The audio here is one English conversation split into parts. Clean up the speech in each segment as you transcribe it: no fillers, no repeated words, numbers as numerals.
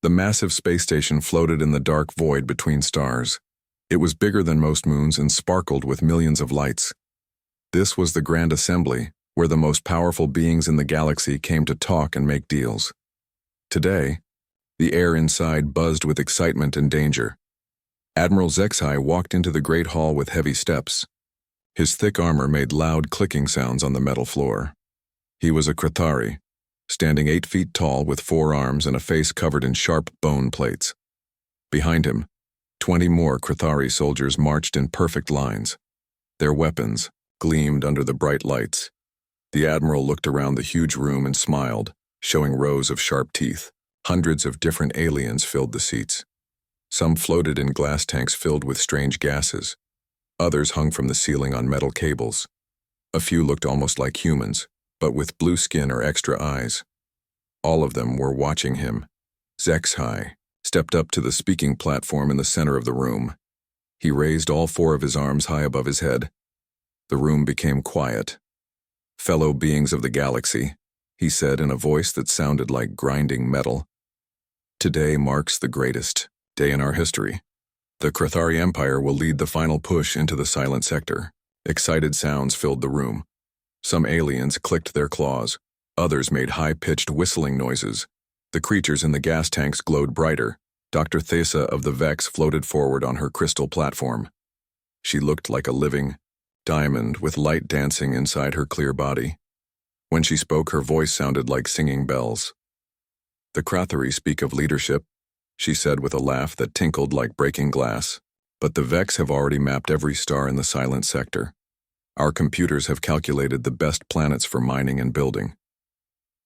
The massive space station floated in the dark void between stars. It was bigger than most moons and sparkled with millions of lights. This was the Grand Assembly, where the most powerful beings in the galaxy came to talk and make deals. Today, the air inside buzzed with excitement and danger. Admiral HFY walked into the great hall with heavy steps. His thick armor made loud clicking sounds on the metal floor. He was a Krathari, standing 8 feet tall with 4 arms and a face covered in sharp bone plates. Behind him, 20 more Krathari soldiers marched in perfect lines. Their weapons gleamed under the bright lights. The admiral looked around the huge room and smiled, showing rows of sharp teeth. Hundreds of different aliens filled the seats. Some floated in glass tanks filled with strange gases. Others hung from the ceiling on metal cables. A few looked almost like humans, but with blue skin or extra eyes. All of them were watching him. HFY stepped up to the speaking platform in the center of the room. He raised all 4 of his arms high above his head. The room became quiet. "Fellow beings of the galaxy," he said in a voice that sounded like grinding metal. "Today marks the greatest day in our history. The Krathari Empire will lead the final push into the silent sector." Excited sounds filled the room. Some aliens clicked their claws. Others made high-pitched whistling noises. The creatures in the gas tanks glowed brighter. Dr. Thesa of the Vex floated forward on her crystal platform. She looked like a living diamond with light dancing inside her clear body. When she spoke, her voice sounded like singing bells. "The Krathari speak of leadership," she said with a laugh that tinkled like breaking glass. "But the Vex have already mapped every star in the silent sector. Our computers have calculated the best planets for mining and building.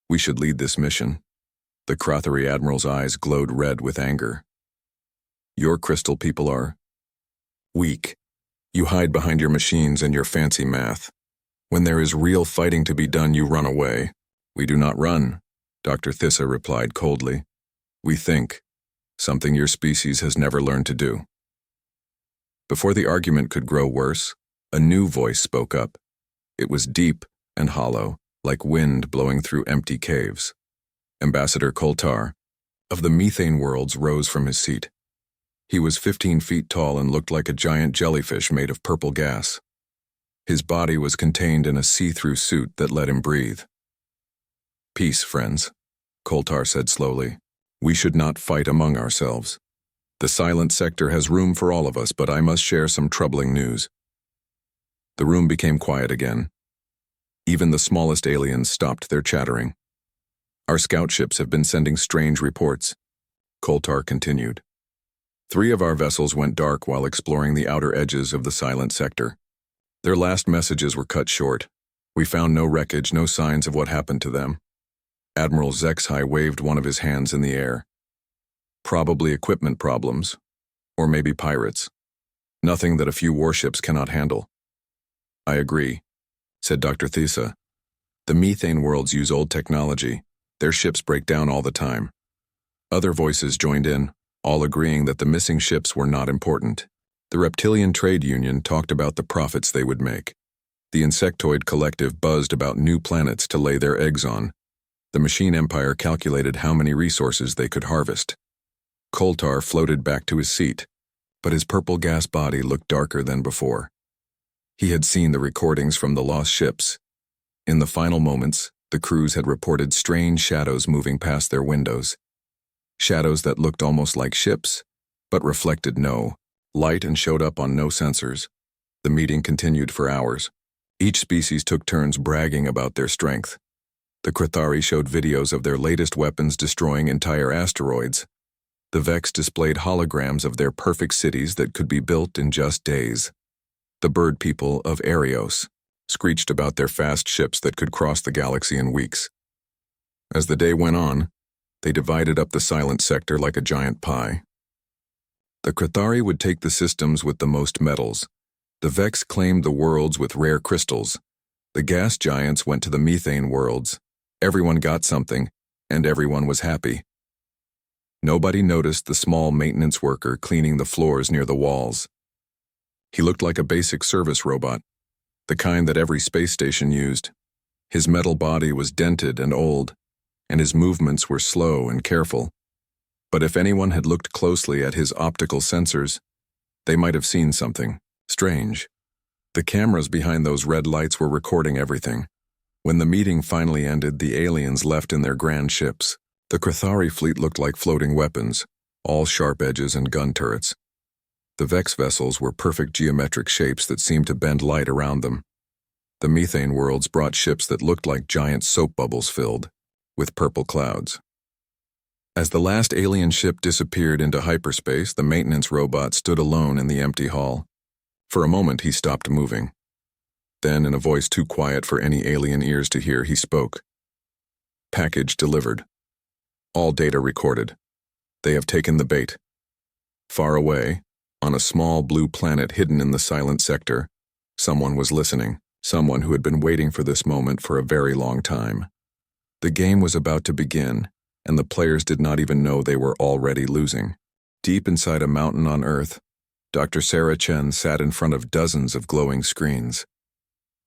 We should lead this mission." The Krathari admiral's eyes glowed red with anger. "Your crystal people are weak. You hide behind your machines and your fancy math. When there is real fighting to be done, you run away." "We do not run," Dr. Thesa replied coldly. "We think, something your species has never learned to do." Before the argument could grow worse, a new voice spoke up. It was deep and hollow, like wind blowing through empty caves. Ambassador Koltar of the methane worlds rose from his seat. He was 15 feet tall and looked like a giant jellyfish made of purple gas. His body was contained in a see-through suit that let him breathe. "Peace, friends," Koltar said slowly. "We should not fight among ourselves. The silent sector has room for all of us, but I must share some troubling news." The room became quiet again. Even the smallest aliens stopped their chattering. "Our scout ships have been sending strange reports," Koltar continued. "3 of our vessels went dark while exploring the outer edges of the silent sector. Their last messages were cut short. We found no wreckage, no signs of what happened to them." Admiral HFY waved one of his hands in the air. "Probably equipment problems, or maybe pirates. Nothing that a few warships cannot handle." "I agree," said Dr. Thesa. "The methane worlds use old technology. Their ships break down all the time." Other voices joined in, all agreeing that the missing ships were not important. The Reptilian Trade Union talked about the profits they would make. The Insectoid Collective buzzed about new planets to lay their eggs on. The Machine Empire calculated how many resources they could harvest. Koltar floated back to his seat, but his purple gas body looked darker than before. He had seen the recordings from the lost ships. In the final moments, the crews had reported strange shadows moving past their windows. Shadows that looked almost like ships, but reflected no light and showed up on no sensors. The meeting continued for hours. Each species took turns bragging about their strength. The Krathari showed videos of their latest weapons destroying entire asteroids. The Vex displayed holograms of their perfect cities that could be built in just days. The bird people of Arios screeched about their fast ships that could cross the galaxy in weeks. As the day went on, they divided up the silent sector like a giant pie. The Krathari would take the systems with the most metals. The Vex claimed the worlds with rare crystals. The gas giants went to the methane worlds. Everyone got something, and everyone was happy. Nobody noticed the small maintenance worker cleaning the floors near the walls. He looked like a basic service robot, the kind that every space station used. His metal body was dented and old, and his movements were slow and careful. But if anyone had looked closely at his optical sensors, they might have seen something strange. The cameras behind those red lights were recording everything. When the meeting finally ended, the aliens left in their grand ships. The Chthari fleet looked like floating weapons, all sharp edges and gun turrets. The Vex vessels were perfect geometric shapes that seemed to bend light around them. The methane worlds brought ships that looked like giant soap bubbles filled with purple clouds. As the last alien ship disappeared into hyperspace, the maintenance robot stood alone in the empty hall. For a moment, he stopped moving. Then, in a voice too quiet for any alien ears to hear, he spoke. "Package delivered. All data recorded. They have taken the bait." Far away, on a small blue planet hidden in the silent sector, someone was listening, someone who had been waiting for this moment for a very long time. The game was about to begin, and the players did not even know they were already losing. Deep inside a mountain on Earth, Dr. Sarah Chen sat in front of dozens of glowing screens.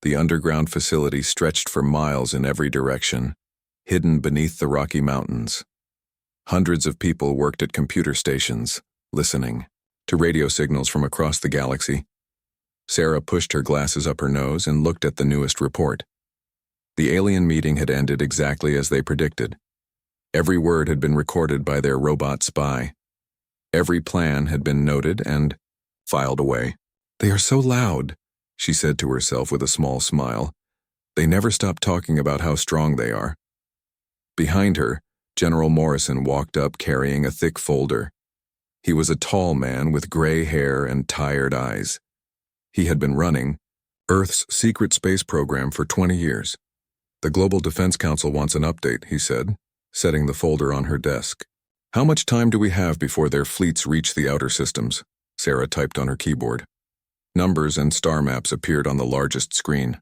The underground facility stretched for miles in every direction, hidden beneath the Rocky Mountains. Hundreds of people worked at computer stations, listening to radio signals from across the galaxy. Sarah pushed her glasses up her nose and looked at the newest report. The alien meeting had ended exactly as they predicted. Every word had been recorded by their robot spy. Every plan had been noted and filed away. "They are so loud," she said to herself with a small smile. "They never stop talking about how strong they are." Behind her, General Morrison walked up carrying a thick folder. He was a tall man with gray hair and tired eyes. He had been running Earth's secret space program for 20 years. "The Global Defense Council wants an update," he said, setting the folder on her desk. "How much time do we have before their fleets reach the outer systems?" Sarah typed on her keyboard. Numbers and star maps appeared on the largest screen.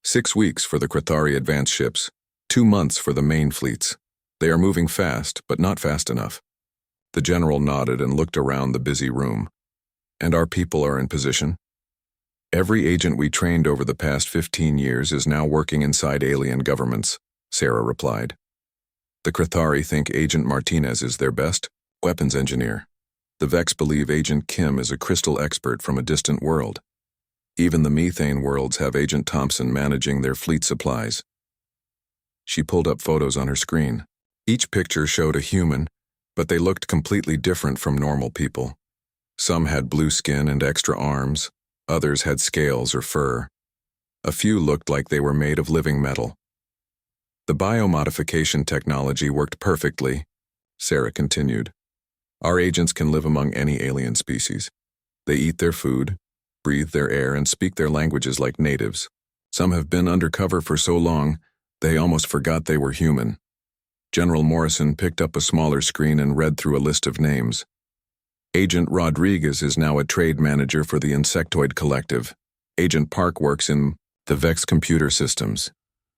6 weeks for the Chthari advance ships, 2 months for the main fleets. They are moving fast, but not fast enough. The general nodded and looked around the busy room. "And our people are in position?" "Every agent we trained over the past 15 years is now working inside alien governments," Sarah replied. "The Chthari think Agent Martinez is their best weapons engineer. The Vex believe Agent Kim is a crystal expert from a distant world. Even the methane worlds have Agent Thompson managing their fleet supplies." She pulled up photos on her screen. Each picture showed a human, but they looked completely different from normal people. Some had blue skin and extra arms, others had scales or fur. A few looked like they were made of living metal. "The biomodification technology worked perfectly," Sarah continued. "Our agents can live among any alien species. They eat their food, breathe their air, and speak their languages like natives. Some have been undercover for so long, they almost forgot they were human." General Morrison picked up a smaller screen and read through a list of names. "Agent Rodriguez is now a trade manager for the Insectoid Collective. Agent Park works in the Vex computer systems.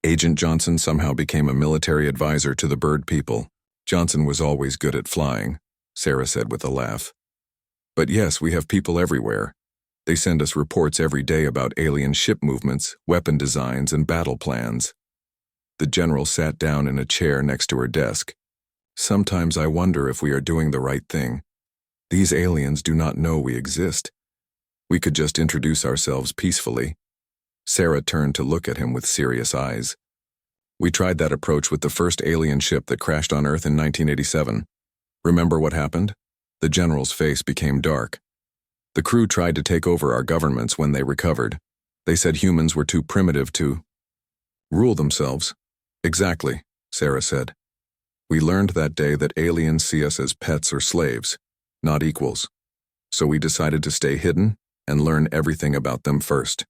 Agent Johnson somehow became a military advisor to the bird people. Johnson was always good at flying," Sarah said with a laugh. "But yes, we have people everywhere. They send us reports every day about alien ship movements, weapon designs, and battle plans." The general sat down in a chair next to her desk. "Sometimes I wonder if we are doing the right thing. These aliens do not know we exist. We could just introduce ourselves peacefully." Sarah turned to look at him with serious eyes. "We tried that approach with the first alien ship that crashed on Earth in 1987. Remember what happened?" The general's face became dark. "The crew tried to take over our governments when they recovered. They said humans were too primitive to rule themselves." "Exactly," Sarah said. "We learned that day that aliens see us as pets or slaves, not equals. So we decided to stay hidden and learn everything about them first."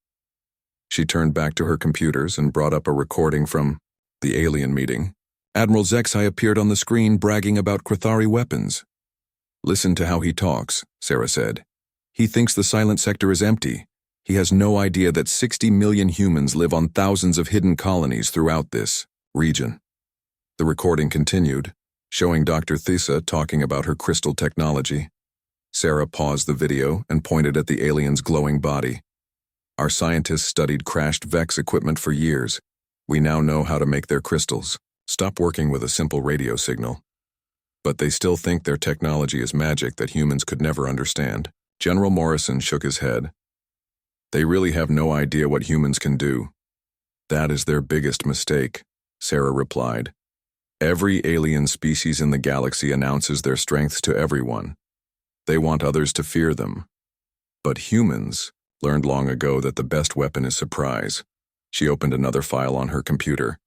She turned back to her computers and brought up a recording from the alien meeting. "Admiral Zexai appeared on the screen bragging about Chthari weapons." "Listen to how he talks," Sarah said. "He thinks the silent sector is empty. He has no idea that 60 million humans live on thousands of hidden colonies throughout this region." The recording continued, showing Dr. Thisa talking about her crystal technology. Sarah paused the video and pointed at the alien's glowing body. "Our scientists studied crashed Vex equipment for years. We now know how to make their crystals. Stop working with a simple radio signal." but they still think their technology is magic that humans could never understand. General Morrison shook his head. They really have no idea what humans can do. That is their biggest mistake, Sarah replied. Every alien species in the galaxy announces their strengths to everyone. They want others to fear them. But humans learned long ago that the best weapon is surprise. She opened another file on her computer.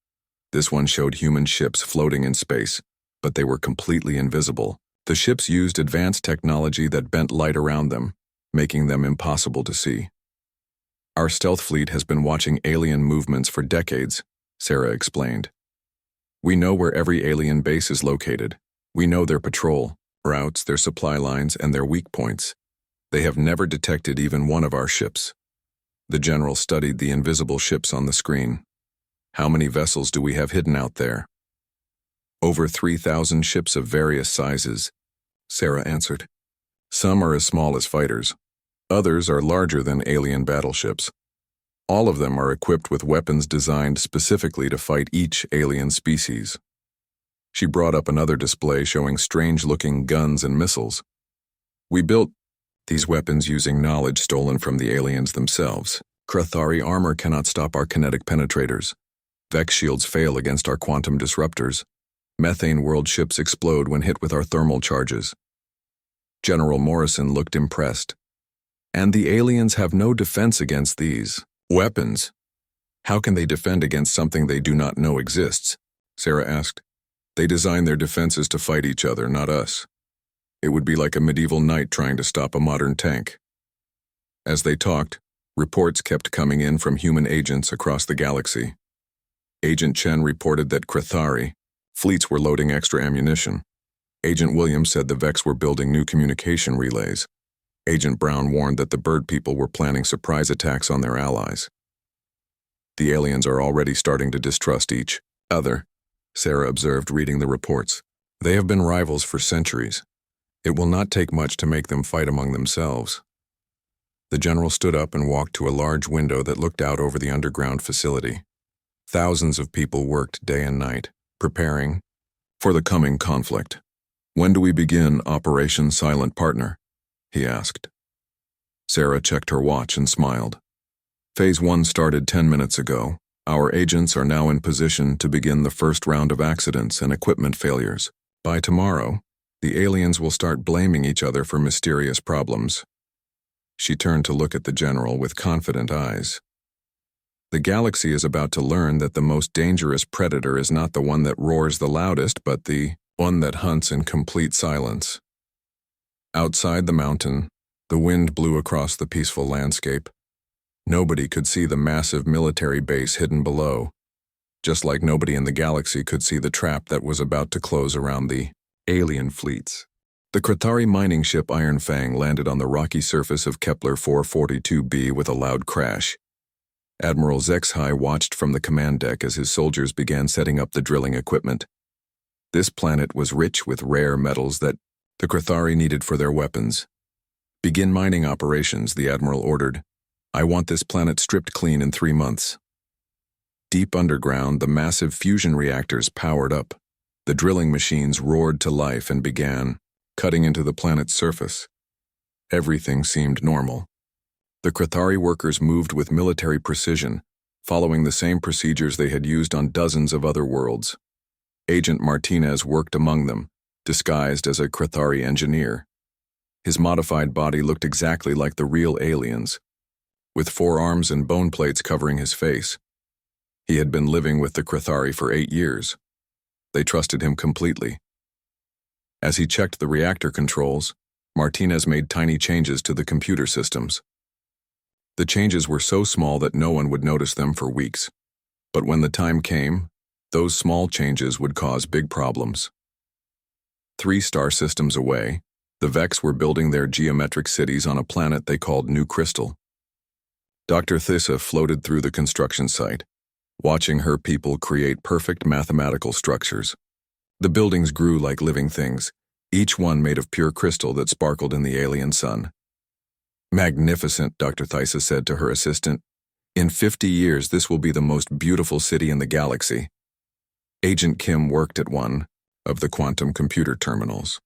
This one showed human ships floating in space, but they were completely invisible. The ships used advanced technology that bent light around them, making them impossible to see. Our stealth fleet has been watching alien movements for decades, Sarah explained. We know where every alien base is located. We know their patrol routes, their supply lines, and their weak points. They have never detected even one of our ships. The general studied the invisible ships on the screen. How many vessels do we have hidden out there? Over 3,000 ships of various sizes, Sarah answered. Some are as small as fighters. Others are larger than alien battleships. All of them are equipped with weapons designed specifically to fight each alien species. She brought up another display showing strange-looking guns and missiles. We built these weapons using knowledge stolen from the aliens themselves. Krathari armor cannot stop our kinetic penetrators. Vex shields fail against our quantum disruptors. Methane world ships explode when hit with our thermal charges. General Morrison looked impressed. And the aliens have no defense against these weapons. How can they defend against something they do not know exists? Sarah asked. They design their defenses to fight each other, not us. It would be like a medieval knight trying to stop a modern tank. As they talked, reports kept coming in from human agents across the galaxy. Agent Chen reported that Krathari fleets were loading extra ammunition. Agent Williams said the Vex were building new communication relays. Agent Brown warned that the bird people were planning surprise attacks on their allies. The aliens are already starting to distrust each other, Sarah observed, reading the reports. They have been rivals for centuries. It will not take much to make them fight among themselves. The general stood up and walked to a large window that looked out over the underground facility. Thousands of people worked day and night, preparing for the coming conflict. When do we begin Operation Silent Partner? He asked. Sarah checked her watch and smiled. Phase 1 started 10 minutes ago. Our agents are now in position to begin the first round of accidents and equipment failures. By tomorrow, the aliens will start blaming each other for mysterious problems. She turned to look at the general with confident eyes. The galaxy is about to learn that the most dangerous predator is not the one that roars the loudest, but the one that hunts in complete silence. Outside the mountain, the wind blew across the peaceful landscape. Nobody could see the massive military base hidden below, just like nobody in the galaxy could see the trap that was about to close around the alien fleets. The Krathari mining ship Iron Fang landed on the rocky surface of Kepler 442b with a loud crash. Admiral Zexhai watched from the command deck as his soldiers began setting up the drilling equipment. This planet was rich with rare metals that the Krathari needed for their weapons. Begin mining operations, the Admiral ordered. I want this planet stripped clean in 3 months. Deep underground, the massive fusion reactors powered up. The drilling machines roared to life and began cutting into the planet's surface. Everything seemed normal. The Krathari workers moved with military precision, following the same procedures they had used on dozens of other worlds. Agent Martinez worked among them, disguised as a Krathari engineer. His modified body looked exactly like the real aliens, with 4 arms and bone plates covering his face. He had been living with the Krathari for 8 years. They trusted him completely. As he checked the reactor controls, Martinez made tiny changes to the computer systems. The changes were so small that no one would notice them for weeks. But when the time came, those small changes would cause big problems. 3 star systems away, the Vex were building their geometric cities on a planet they called New Crystal. Dr. Thissa floated through the construction site, watching her people create perfect mathematical structures. The buildings grew like living things, each one made of pure crystal that sparkled in the alien sun. Magnificent, Dr. Thissa said to her assistant. In 50 years, this will be the most beautiful city in the galaxy. Agent Kim worked at one, of the quantum computer terminals.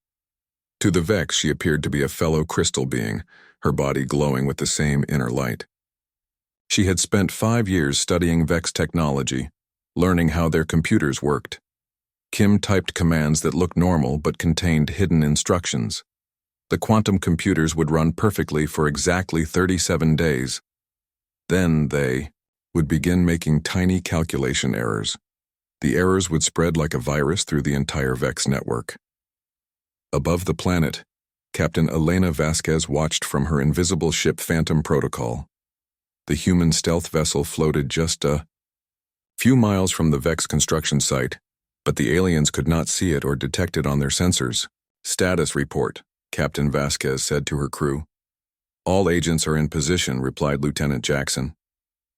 To the Vex, she appeared to be a fellow crystal being, her body glowing with the same inner light. She had spent 5 years studying Vex technology, learning how their computers worked. Kim typed commands that looked normal but contained hidden instructions. The quantum computers would run perfectly for exactly 37 days. Then they would begin making tiny calculation errors. The errors would spread like a virus through the entire Vex network. Above the planet, Captain Elena Vasquez watched from her invisible ship Phantom Protocol. The human stealth vessel floated just a few miles from the Vex construction site, but the aliens could not see it or detect it on their sensors. "Status report," Captain Vasquez said to her crew. "All agents are in position," replied Lieutenant Jackson.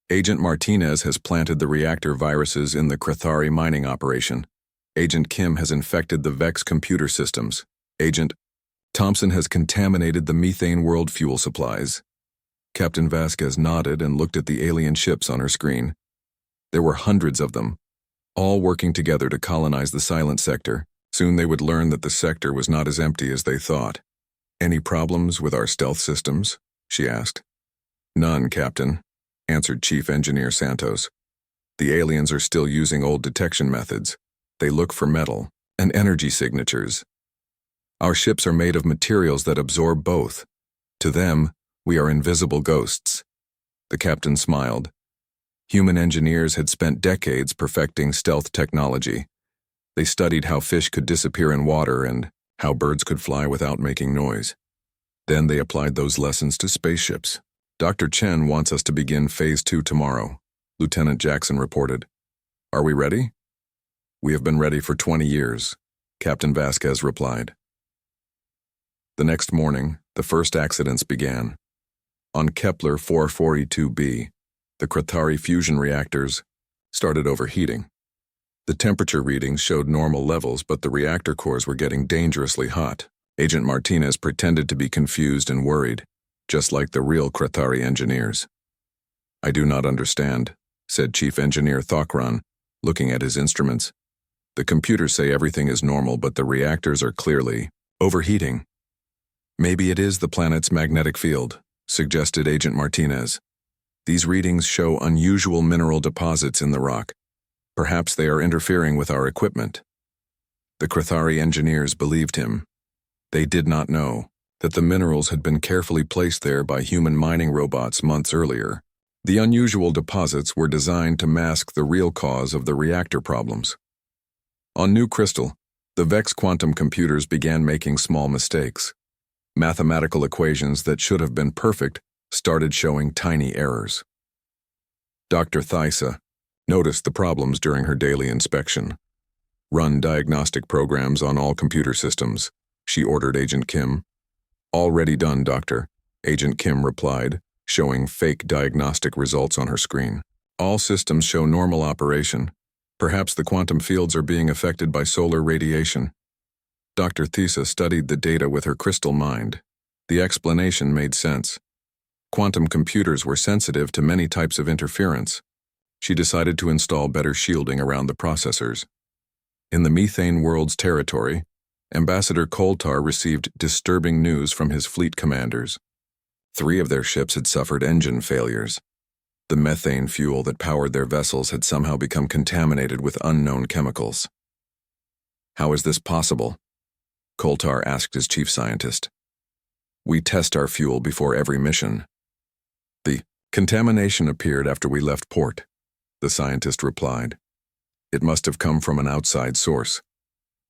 "Agent Martinez has planted the reactor viruses in the Krathari mining operation. Agent Kim has infected the Vex computer systems. Agent Thompson has contaminated the methane world fuel supplies." Captain Vasquez nodded and looked at the alien ships on her screen. There were hundreds of them, all working together to colonize the silent sector. Soon they would learn that the sector was not as empty as they thought. "Any problems with our stealth systems?" she asked. "None, Captain," answered Chief Engineer Santos. "The aliens are still using old detection methods. They look for metal and energy signatures. Our ships are made of materials that absorb both. To them, we are invisible ghosts." The captain smiled. Human engineers had spent decades perfecting stealth technology. They studied how fish could disappear in water and how birds could fly without making noise. Then they applied those lessons to spaceships. "Dr. Chen wants us to begin Phase 2 tomorrow," Lieutenant Jackson reported. "Are we ready?" "We have been ready for 20 years," Captain Vasquez replied. The next morning, the first accidents began. On Kepler 442b, the Krathari fusion reactors started overheating. The temperature readings showed normal levels, but the reactor cores were getting dangerously hot. Agent Martinez pretended to be confused and worried, just like the real Krathari engineers. "I do not understand," said Chief Engineer Thokran, looking at his instruments. "The computers say everything is normal, but the reactors are clearly overheating." "Maybe it is the planet's magnetic field," suggested Agent Martinez. "These readings show unusual mineral deposits in the rock. Perhaps they are interfering with our equipment." The Krathari engineers believed him. They did not know that the minerals had been carefully placed there by human mining robots months earlier. The unusual deposits were designed to mask the real cause of the reactor problems. On New Crystal, the Vex quantum computers began making small mistakes. Mathematical equations that should have been perfect started showing tiny errors. Dr. Thysa noticed the problems during her daily inspection. "Run diagnostic programs on all computer systems," she ordered Agent Kim. "Already done, Doctor," Agent Kim replied, showing fake diagnostic results on her screen. "All systems show normal operation. Perhaps the quantum fields are being affected by solar radiation." Dr. Thysa studied the data with her crystal mind. The explanation made sense. Quantum computers were sensitive to many types of interference. She decided to install better shielding around the processors. In the methane world's territory, Ambassador Koltar received disturbing news from his fleet commanders. 3 of their ships had suffered engine failures. The methane fuel that powered their vessels had somehow become contaminated with unknown chemicals. "How is this possible?" Koltar asked his chief scientist. "We test our fuel before every mission." "The contamination appeared after we left port," the scientist replied. "It must have come from an outside source.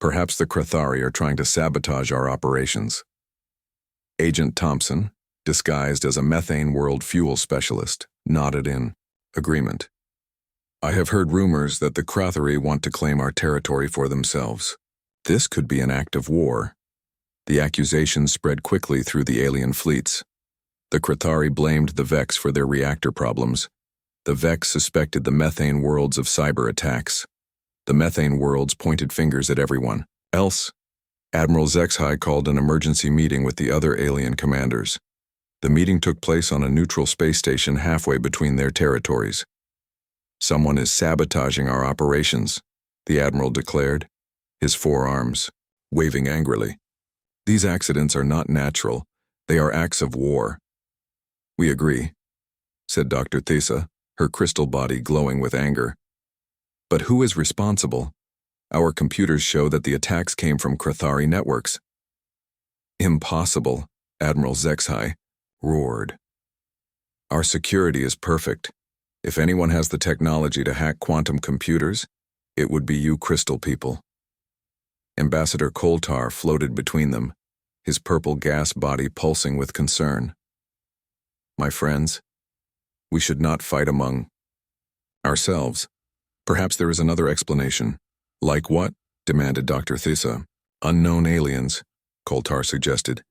Perhaps the Krathari are trying to sabotage our operations." Agent Thompson, disguised as a methane world fuel specialist, nodded in agreement. "I have heard rumors that the Krathari want to claim our territory for themselves. This could be an act of war." The accusations spread quickly through the alien fleets. The Krathari blamed the Vex for their reactor problems. The Vex suspected the methane worlds of cyber attacks. The methane worlds pointed fingers at everyone else. Admiral Zexhai called an emergency meeting with the other alien commanders. The meeting took place on a neutral space station halfway between their territories. "Someone is sabotaging our operations," the Admiral declared. his forearms waving angrily. These accidents are not natural. They are acts of war. We agree, said Dr. Thesa, her crystal body glowing with anger. But who is responsible? Our computers show that the attacks came from Krathari networks. Impossible, Admiral Zexhai roared. Our security is perfect. If anyone has the technology to hack quantum computers, it would be you crystal people. Ambassador Koltar floated between them, his purple gas body pulsing with concern. My friends, we should not fight among ourselves. Perhaps there is another explanation. Like what? Demanded Dr. Thesa. Unknown aliens, Koltar suggested.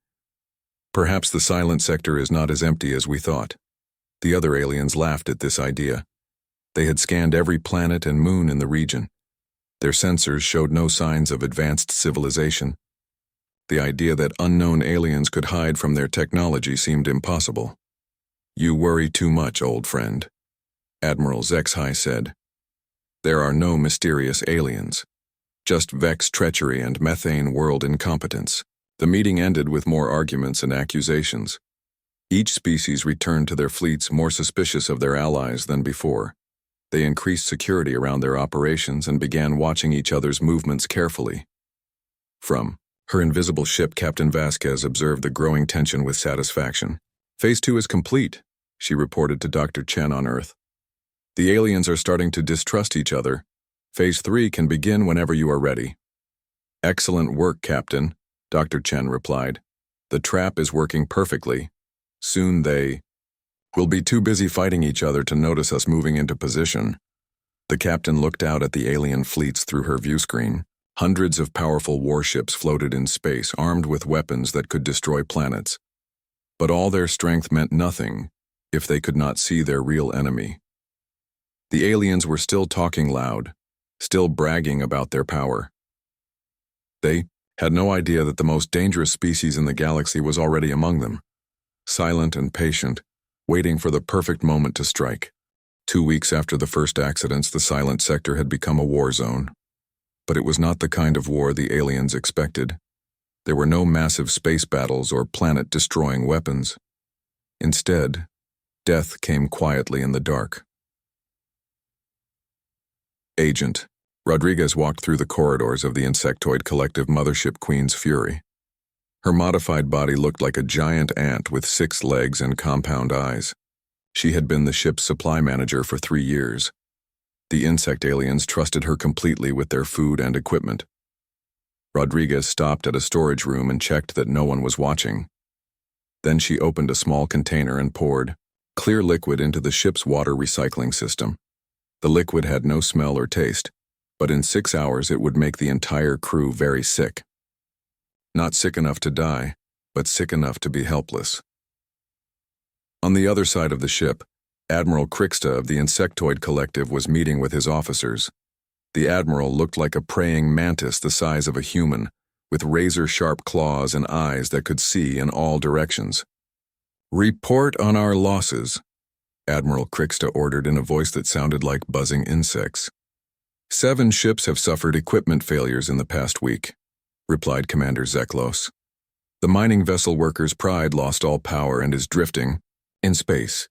Perhaps the silent sector is not as empty as we thought. The other aliens laughed at this idea. They had scanned every planet and moon in the region. Their sensors showed no signs of advanced civilization. The idea that unknown aliens could hide from their technology seemed impossible. You worry too much, old friend, Admiral Zexhai said. There are no mysterious aliens, just Vex treachery and methane world incompetence. The meeting ended with more arguments and accusations. Each species returned to their fleets more suspicious of their allies than before. They increased security around their operations and began watching each other's movements carefully. From her invisible ship, Captain Vasquez observed the growing tension with satisfaction. Phase 2 is complete, she reported to Dr. Chen on Earth. The aliens are starting to distrust each other. Phase 3 can begin whenever you are ready. Excellent work, Captain, Dr. Chen replied. The trap is working perfectly. Soon they will be too busy fighting each other to notice us moving into position. The captain looked out at the alien fleets through her view screen. Hundreds of powerful warships floated in space, armed with weapons that could destroy planets. But all their strength meant nothing if they could not see their real enemy. The aliens were still talking loud, still bragging about their power. They had no idea that the most dangerous species in the galaxy was already among them, silent and patient, waiting for the perfect moment to strike. 2 weeks after the first accidents, the silent sector had become a war zone. But it was not the kind of war the aliens expected. There were no massive space battles or planet-destroying weapons. Instead, death came quietly in the dark. Agent Rodriguez walked through the corridors of the insectoid collective mothership Queen's Fury. Her modified body looked like a giant ant with 6 legs and compound eyes. She had been the ship's supply manager for 3 years. The insect aliens trusted her completely with their food and equipment. Rodriguez stopped at a storage room and checked that no one was watching. Then she opened a small container and poured clear liquid into the ship's water recycling system. The liquid had no smell or taste, but in 6 hours it would make the entire crew very sick. Not sick enough to die, but sick enough to be helpless. On the other side of the ship, Admiral Krixta of the Insectoid Collective was meeting with his officers. The Admiral looked like a praying mantis the size of a human, with razor-sharp claws and eyes that could see in all directions. Report on our losses, Admiral Krixta ordered in a voice that sounded like buzzing insects. 7 ships have suffered equipment failures in the past week, replied Commander Zeklos. The mining vessel Worker's Pride lost all power and is drifting in space.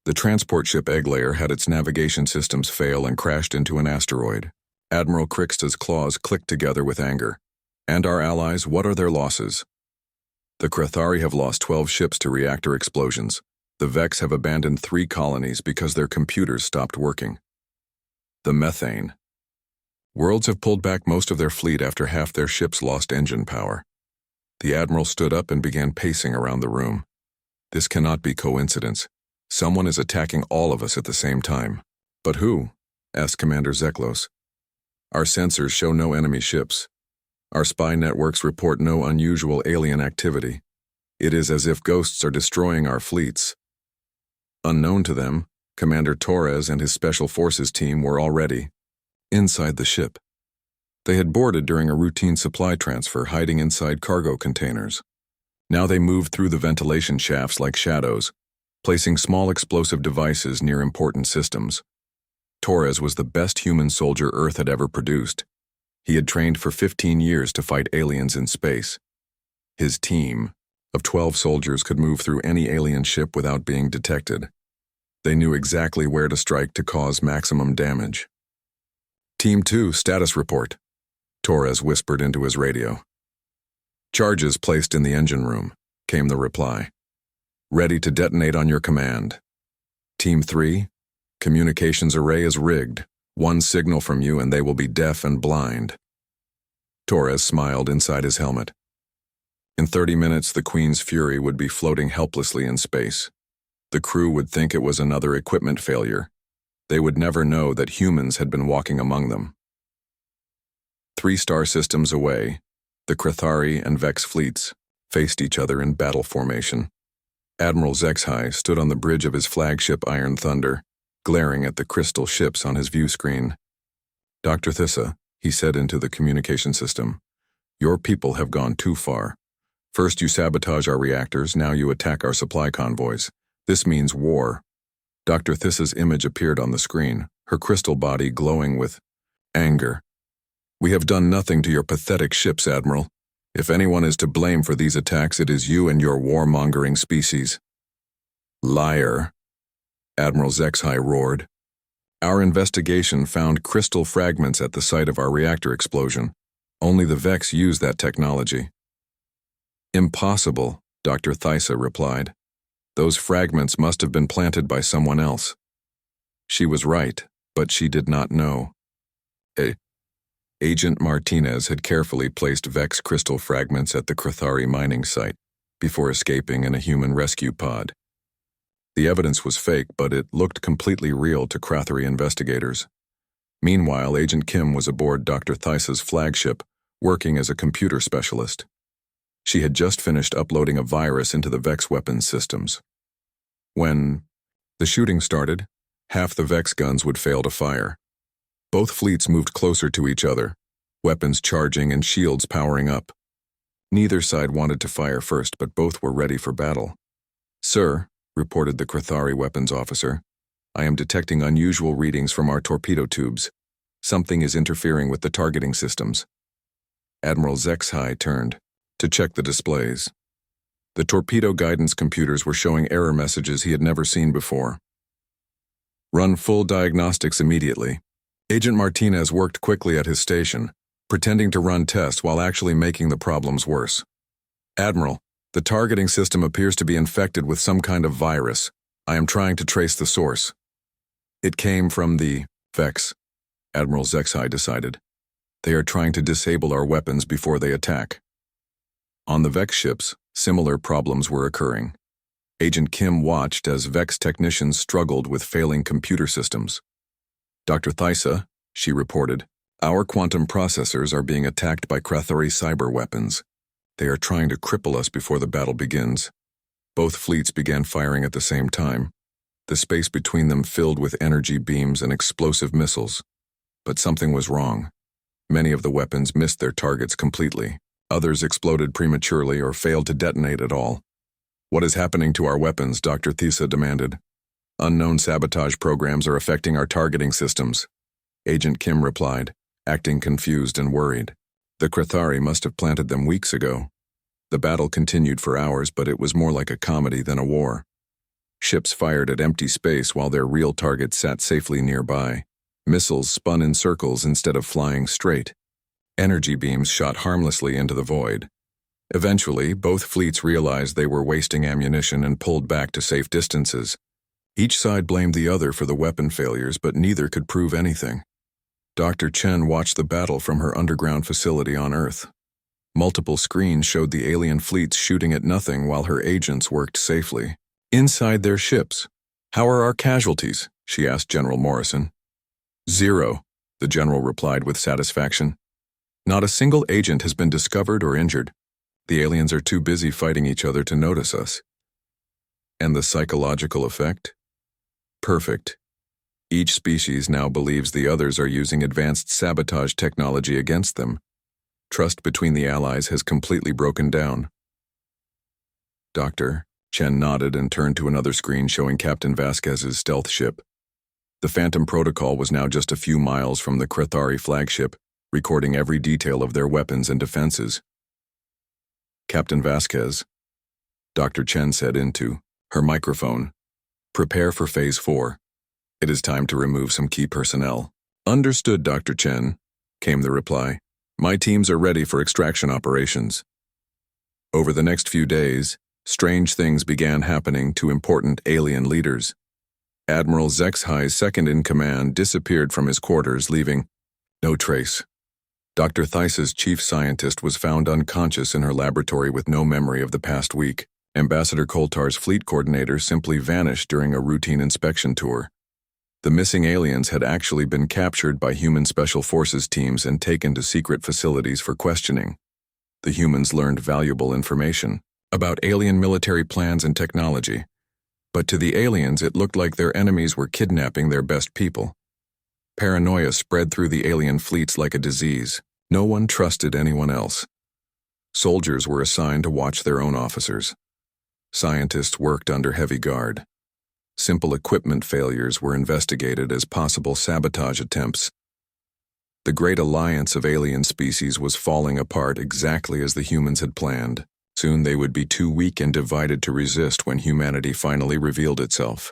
The transport ship Egglayer had its navigation systems fail and crashed into an asteroid. Admiral Krixta's claws clicked together with anger. And our allies, what are their losses? The Krathari have lost 12 ships to reactor explosions. The Vex have abandoned 3 colonies because their computers stopped working. The methane. Worlds have pulled back most of their fleet after half their ships lost engine power. The Admiral stood up and began pacing around the room. This cannot be coincidence. Someone is attacking all of us at the same time. But who? Asked Commander Zeklos. Our sensors show no enemy ships. Our spy networks report no unusual alien activity. It is as if ghosts are destroying our fleets. Unknown to them, Commander Torres and his Special Forces team were already inside the ship. They had boarded during a routine supply transfer, hiding inside cargo containers. Now they moved through the ventilation shafts like shadows, placing small explosive devices near important systems. Torres was the best human soldier Earth had ever produced. He had trained for 15 years to fight aliens in space. His team of 12 soldiers could move through any alien ship without being detected. They knew exactly where to strike to cause maximum damage. Team 2, status report, Torres whispered into his radio. Charges placed in the engine room, came the reply. Ready to detonate on your command. Team 3, communications array is rigged. One signal from you and they will be deaf and blind. Torres smiled inside his helmet. In 30 minutes, the Queen's Fury would be floating helplessly in space. The crew would think it was another equipment failure. They would never know that humans had been walking among them. 3 star systems away, the Crethari and Vex fleets faced each other in battle formation. Admiral Zexhai stood on the bridge of his flagship Iron Thunder, glaring at the crystal ships on his view screen. Dr. Thissa, he said into the communication system, your people have gone too far. First you sabotage our reactors, now you attack our supply convoys. This means war. Dr. Thissa's image appeared on the screen, her crystal body glowing with anger. We have done nothing to your pathetic ships, Admiral. If anyone is to blame for these attacks, it is you and your warmongering species. Liar, Admiral Zexhai roared. Our investigation found crystal fragments at the site of our reactor explosion. Only the Vex use that technology. Impossible, Dr. Thissa replied. Those fragments must have been planted by someone else. She was right, but she did not know. Agent Martinez had carefully placed Vex crystal fragments at the Crethari mining site before escaping in a human rescue pod. The evidence was fake, but it looked completely real to Crethari investigators. Meanwhile, Agent Kim was aboard Dr. Thissa's flagship, working as a computer specialist. She had just finished uploading a virus into the Vex weapons systems. When the shooting started, half the Vex guns would fail to fire. Both fleets moved closer to each other, weapons charging and shields powering up. Neither side wanted to fire first, but both were ready for battle. Sir, reported the Crethari weapons officer, I am detecting unusual readings from our torpedo tubes. Something is interfering with the targeting systems. Admiral Zexhai turned to check the displays. The torpedo guidance computers were showing error messages he had never seen before. Run full diagnostics immediately. Agent Martinez worked quickly at his station, pretending to run tests while actually making the problems worse. Admiral, the targeting system appears to be infected with some kind of virus. I am trying to trace the source. It came from the Vex, Admiral Zexhai decided. They are trying to disable our weapons before they attack. On the Vex ships, similar problems were occurring. Agent Kim watched as Vex technicians struggled with failing computer systems. Dr. Thissa, she reported, our quantum processors are being attacked by Crethari cyber weapons. They are trying to cripple us before the battle begins. Both fleets began firing at the same time, the space between them filled with energy beams and explosive missiles. But something was wrong. Many of the weapons missed their targets completely. Others exploded prematurely or failed to detonate at all. What is happening to our weapons? Dr. Thissa demanded. Unknown sabotage programs are affecting our targeting systems. Agent Kim replied, acting confused and worried. The Crethari must have planted them weeks ago. The battle continued for hours, but it was more like a comedy than a war. Ships fired at empty space while their real targets sat safely nearby. Missiles spun in circles instead of flying straight. Energy beams shot harmlessly into the void. Eventually, both fleets realized they were wasting ammunition and pulled back to safe distances. Each side blamed the other for the weapon failures, but neither could prove anything. Dr. Chen watched the battle from her underground facility on Earth. Multiple screens showed the alien fleets shooting at nothing while her agents worked safely. Inside their ships. How are our casualties? She asked General Morrison. 0, the general replied with satisfaction. Not a single agent has been discovered or injured. The aliens are too busy fighting each other to notice us. And the psychological effect? Perfect. Each species now believes the others are using advanced sabotage technology against them. Trust between the allies has completely broken down. Doctor, Chen nodded and turned to another screen showing Captain Vasquez's stealth ship. The Phantom Protocol was now just a few miles from the Crethari flagship, recording every detail of their weapons and defenses. "Captain Vasquez," Dr. Chen said into her microphone, "prepare for Phase 4. It is time to remove some key personnel." "Understood, Dr. Chen," came the reply. "My teams are ready for extraction operations." Over the next few days, strange things began happening to important alien leaders. Admiral Zexhai's second-in-command disappeared from his quarters, leaving no trace. Dr. Theis's chief scientist was found unconscious in her laboratory with no memory of the past week. Ambassador Coultar's fleet coordinator simply vanished during a routine inspection tour. The missing aliens had actually been captured by human special forces teams and taken to secret facilities for questioning. The humans learned valuable information about alien military plans and technology. But to the aliens, it looked like their enemies were kidnapping their best people. Paranoia spread through the alien fleets like a disease. No one trusted anyone else. Soldiers were assigned to watch their own officers. Scientists worked under heavy guard. Simple equipment failures were investigated as possible sabotage attempts. The great alliance of alien species was falling apart exactly as the humans had planned. Soon they would be too weak and divided to resist when humanity finally revealed itself.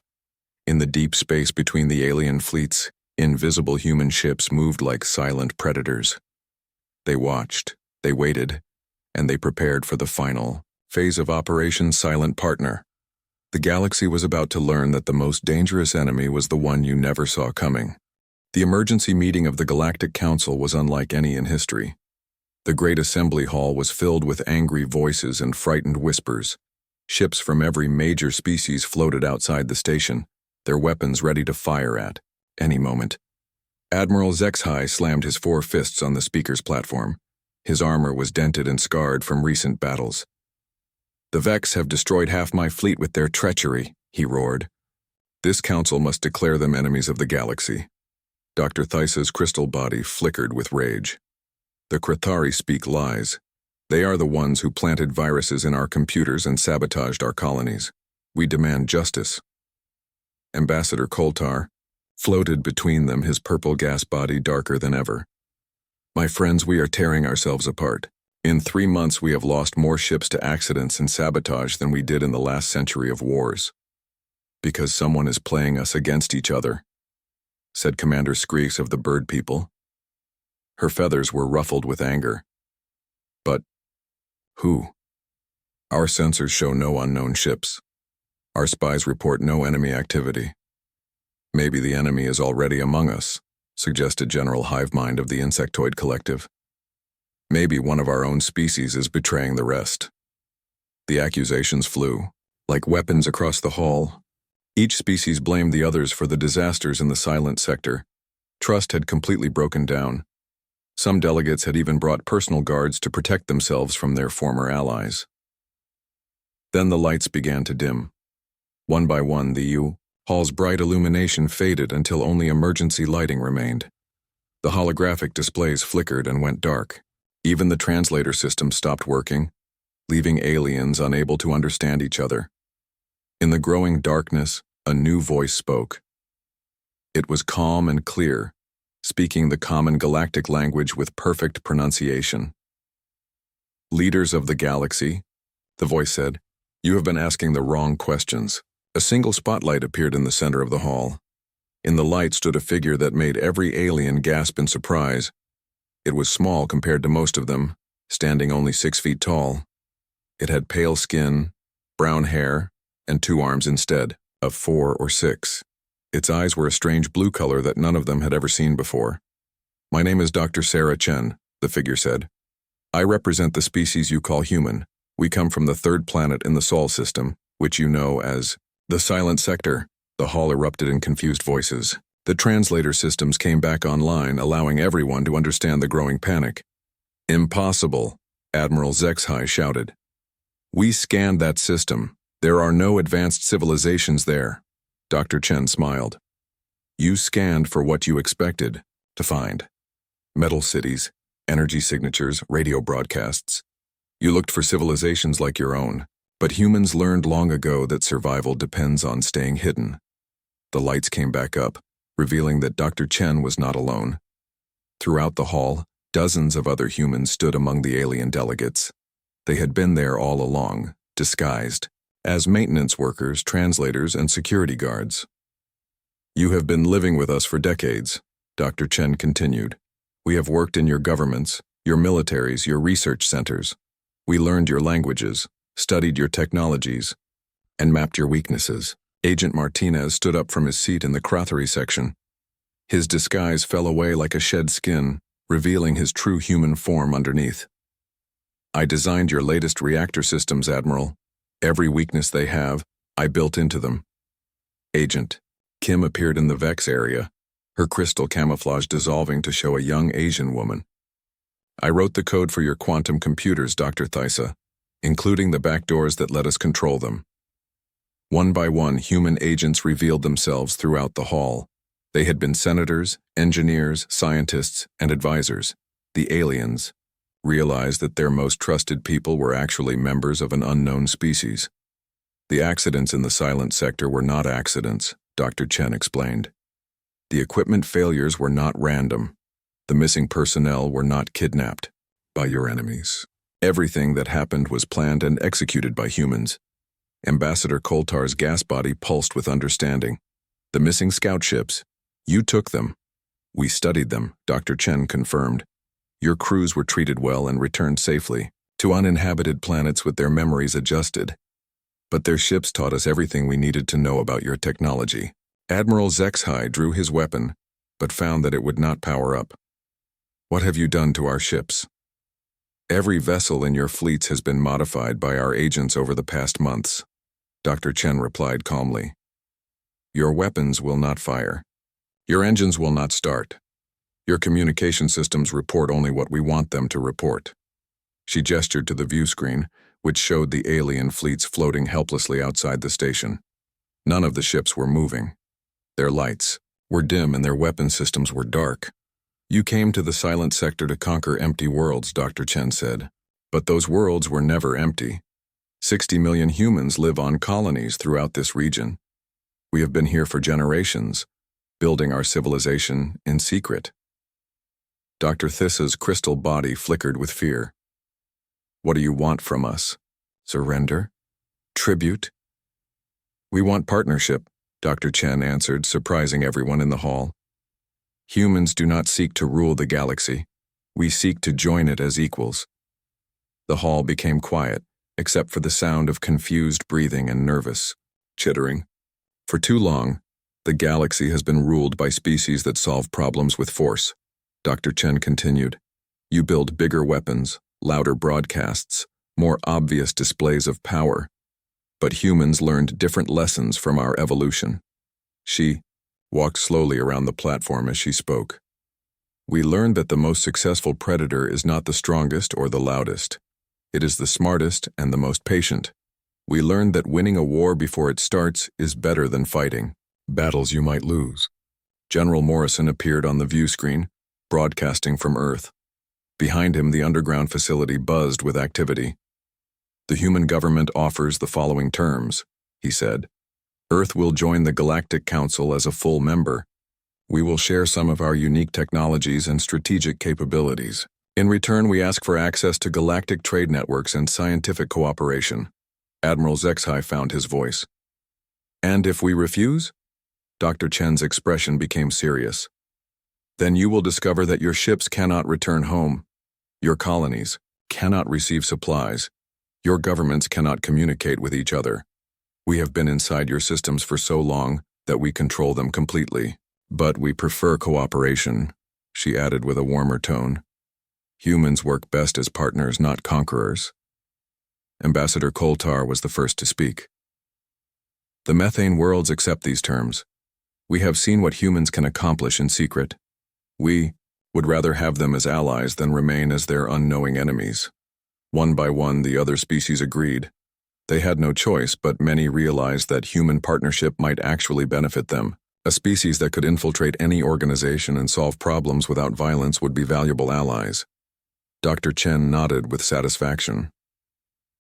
In the deep space between the alien fleets, invisible human ships moved like silent predators. They watched, they waited, and they prepared for the final phase of Operation Silent Partner. The galaxy was about to learn that the most dangerous enemy was the one you never saw coming. The emergency meeting of the Galactic Council was unlike any in history. The great assembly hall was filled with angry voices and frightened whispers. Ships from every major species floated outside the station, their weapons ready to fire at any moment. Admiral Zexhai slammed his 4 fists on the speaker's platform. His armor was dented and scarred from recent battles. "The Vex have destroyed half my fleet with their treachery," he roared. "This council must declare them enemies of the galaxy." Dr. Theis's crystal body flickered with rage. "The Krathari speak lies. They are the ones who planted viruses in our computers and sabotaged our colonies. We demand justice." Ambassador Coultar floated between them, his purple gas body darker than ever. "My friends, we are tearing ourselves apart. In 3 months we have lost more ships to accidents and sabotage than we did in the last century of wars. Because someone is playing us against each other," said Commander Screeks of the Bird People. Her feathers were ruffled with anger. "But who? Our sensors show no unknown ships. Our spies report no enemy activity. Maybe the enemy is already among us," suggested General Hivemind of the Insectoid Collective. "Maybe one of our own species is betraying the rest." The accusations flew like weapons across the hall. Each species blamed the others for the disasters in the silent sector. Trust had completely broken down. Some delegates had even brought personal guards to protect themselves from their former allies. Then the lights began to dim. One by one, the hall's bright illumination faded until only emergency lighting remained. The holographic displays flickered and went dark. Even the translator system stopped working, leaving aliens unable to understand each other. In the growing darkness, a new voice spoke. It was calm and clear, speaking the common galactic language with perfect pronunciation. "Leaders of the galaxy," the voice said, "you have been asking the wrong questions." A single spotlight appeared in the center of the hall. In the light stood a figure that made every alien gasp in surprise. It was small compared to most of them, standing only 6 feet tall. It had pale skin, brown hair, and 2 arms instead of 4 or 6. Its eyes were a strange blue color that none of them had ever seen before. "My name is Dr. Sarah Chen," the figure said. "I represent the species you call human. We come from the 3rd planet in the Sol system, which you know as the Silent Sector." The hall erupted in confused voices. The translator systems came back online, allowing everyone to understand the growing panic. "Impossible," Admiral Zexhai shouted. "We scanned that system. There are no advanced civilizations there." Dr. Chen smiled. "You scanned for what you expected to find. Metal cities, energy signatures, radio broadcasts. You looked for civilizations like your own, but humans learned long ago that survival depends on staying hidden." The lights came back up, revealing that Dr. Chen was not alone. Throughout the hall, Dozens of other humans stood among the alien delegates. They had been there all along, disguised, as maintenance workers, translators, and security guards. "You have been living with us for decades," Dr. Chen continued. "We have worked in your governments, your militaries, your research centers. We learned your languages, studied your technologies, and mapped your weaknesses." Agent Martinez stood up from his seat in the crottery section. His disguise fell away like a shed skin, revealing his true human form underneath. "I designed your latest reactor systems, Admiral. Every weakness they have, I built into them." Agent Kim appeared in the Vex area, her crystal camouflage dissolving to show a young Asian woman. "I wrote the code for your quantum computers, Dr. Thysa, including the backdoors that let us control them." One by one, human agents revealed themselves throughout the hall. They had been senators, engineers, scientists, and advisors. The aliens realized that their most trusted people were actually members of an unknown species. "The accidents in the silent sector were not accidents," Dr. Chen explained. "The equipment failures were not random. The missing personnel were not kidnapped by your enemies. Everything that happened was planned and executed by humans." Ambassador Koltar's gas body pulsed with understanding. "The missing scout ships, you took them. We studied them," Dr. Chen confirmed. "Your crews were treated well and returned safely to uninhabited planets with their memories adjusted. But their ships taught us everything we needed to know about your technology." Admiral Zexhai drew his weapon, but found that it would not power up. "What have you done to our ships?" "Every vessel in your fleets has been modified by our agents over the past months," Dr. Chen replied calmly. "Your weapons will not fire. Your engines will not start. Your communication systems report only what we want them to report." She gestured to the view screen, which showed the alien fleets floating helplessly outside the station. None of the ships were moving. Their lights were dim and their weapon systems were dark. "You came to the silent sector to conquer empty worlds," Dr. Chen said. "But those worlds were never empty. 60 million humans live on colonies throughout this region. We have been here for generations, building our civilization in secret." Dr. Thysa's crystal body flickered with fear. "What do you want from us? Surrender? Tribute?" "We want partnership," Dr. Chen answered, surprising everyone in the hall. "Humans do not seek to rule the galaxy. We seek to join it as equals." The hall became quiet, except for the sound of confused breathing and nervous chittering. "For too long, the galaxy has been ruled by species that solve problems with force," Dr. Chen continued. "You build bigger weapons, louder broadcasts, more obvious displays of power. But humans learned different lessons from our evolution." She walked slowly around the platform as she spoke. "We learned that the most successful predator is not the strongest or the loudest. It is the smartest and the most patient. We learned that winning a war before it starts is better than fighting battles you might lose." General Morrison appeared on the view screen, broadcasting from Earth. Behind him, the underground facility buzzed with activity. "The human government offers the following terms," he said. "Earth will join the Galactic Council as a full member. We will share some of our unique technologies and strategic capabilities. In return, we ask for access to galactic trade networks and scientific cooperation." Admiral Zexhai found his voice. "And if we refuse?" Dr. Chen's expression became serious. "Then you will discover that your ships cannot return home. Your colonies cannot receive supplies. Your governments cannot communicate with each other. We have been inside your systems for so long that we control them completely. But we prefer cooperation," she added with a warmer tone. "Humans work best as partners, not conquerors." Ambassador Koltar was the first to speak. "The methane worlds accept these terms. We have seen what humans can accomplish in secret. We would rather have them as allies than remain as their unknowing enemies." One by one, the other species agreed. They had no choice, but many realized that human partnership might actually benefit them. A species that could infiltrate any organization and solve problems without violence would be valuable allies. Dr. Chen nodded with satisfaction.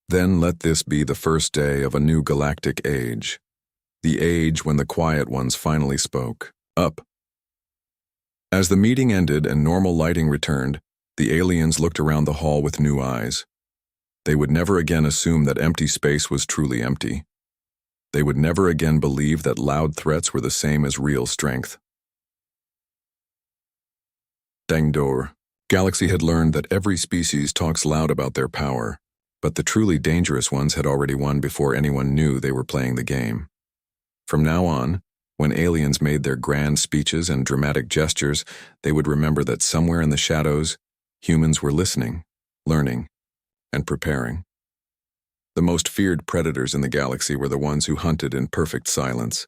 "Then let this be the first day of a new galactic age. The age when the quiet ones finally spoke. Up." As the meeting ended and normal lighting returned, The aliens looked around the hall with new eyes. They would never again assume that empty space was truly empty. They would never again believe that loud threats were the same as real strength. Dangdor. Galaxy had learned that every species talks loud about their power, but the truly dangerous ones had already won before anyone knew they were playing the game. From now on, when aliens made their grand speeches and dramatic gestures, they would remember that somewhere in the shadows, humans were listening, learning, and preparing. The most feared predators in the galaxy were the ones who hunted in perfect silence.